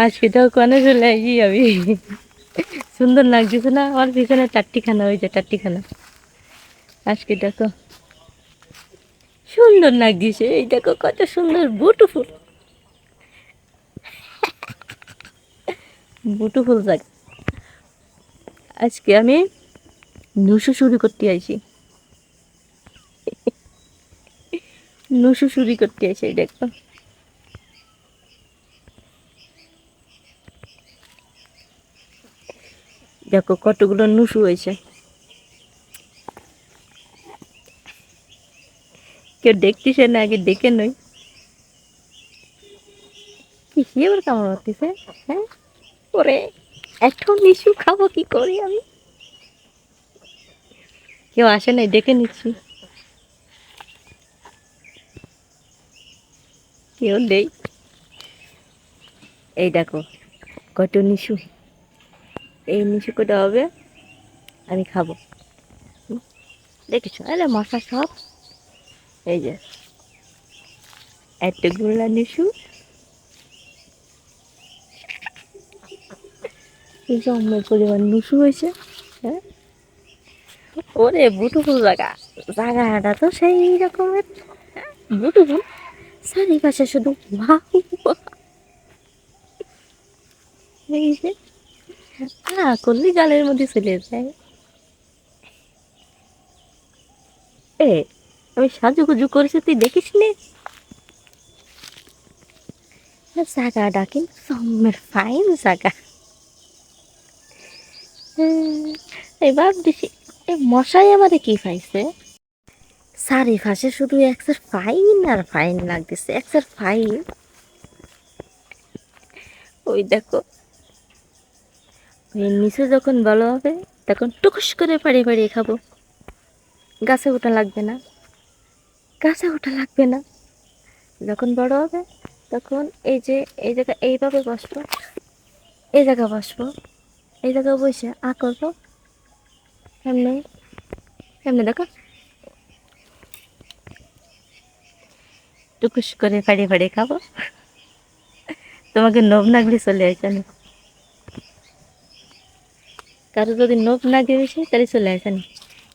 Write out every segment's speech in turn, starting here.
আজকেটাও কনে চলে আসি আমি। সুন্দর লাগতেছে না আমার পিছনে টাট্টিখানা, ওই যে টাট্টিখানা। আজকে দেখো সুন্দর লাগছে, এই দেখো কত সুন্দর বিউটিফুল বিউটিফুল জায়গা। আজকে আমি নুসু চুরি করতে আইছি, নুসু চুরি করতে আইছি। এই দেখো দেখো কতগুলো নুসু হয়েছে। কেউ দেখতেছে না, আগে দেখে নই। কি এবার কামড় মারতেছে? হ্যাঁ, ওরে এত নিশু খাবো কি করি আমি? কেউ আসে নাই, ডেকে নিচ্ছি। কেউ নেই। এই দেখো কত নিশু, এই নিশু কটা হবে আমি খাবো। দেখেছো? আরে মশা সব। এই যে একটা গুলা নিশু, এই যে অন্য পরিমাণ নিশু হয়েছে। হ্যাঁ, ওরে বুটুফুল জায়গা, জায়গাটা তো সেই রকমের বুটুফুল। চারিপাশে শুধু এই যে করলি গালের মধ্যে চলে যায়। এ আমি সাজুগুজু করেছি, তুই দেখিস নি? জায়গাটা কিন্তু সম্মের ফাইন জায়গা। এই ভাবতেছি এই মশাই আমারে কি পাইছে? চারিপাশে শুধু একসার ফাইন আর ফাইন লাগতেছে, একসার ফাইন। ওই দেখো ওই নিচে যখন ভালো হবে তখন টুকুস করে পাড়িয়ে পাড়িয়ে খাবো। গাছে ওঠা লাগবে না, গাছে ওঠা লাগবে না। যখন বড় হবে তখন এই যে এই জায়গা এইভাবে বসবো, এই জায়গা বসবো, এই জায়গা বসে করবো। এমনি এমনি দেখো টুকুস করে পাড়িয়ে পাড়িয়ে খাবো। তোমাকে নোভ নাগলে চলে আসে না, কারো যদি নোভ নাগে বেশি তাহলে চলে আসে না,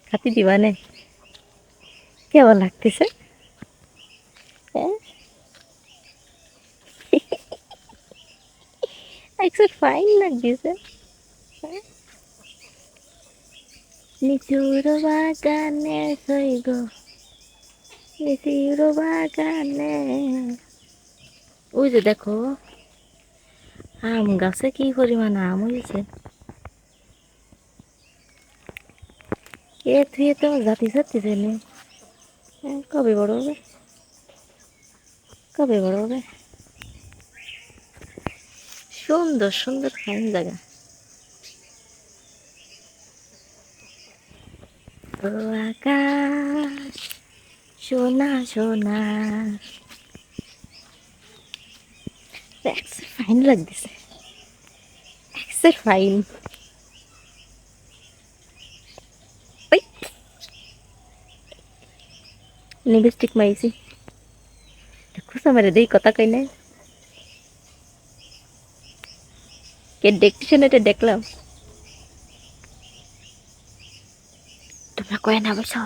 খাতি দিবা নে। কেমন লাগতেছে? হ্যাঁ, একটু ফাইন লাগতেছে। নিচুর বাগানে সইগ, নিচুর বাগানে। ওই যে দেখো আম গাছে কি পরিমাণ আম হয়েছে। কে থুয়ে তো জাতি জাতি জানে। কবে বড় হবে, কবে বড় হবে? সুন্দর সুন্দর ফাইন জায়গা। ও আকাশ সোনা সোনা, ফাইন লাগতেছে, ফাইন। ওই লিপস্টিক মাইছি, দেখো আমার দেই কথা কই নাই। কে দেখতেছে না এটা দেখলাম। তোমরা কয় না বলছো?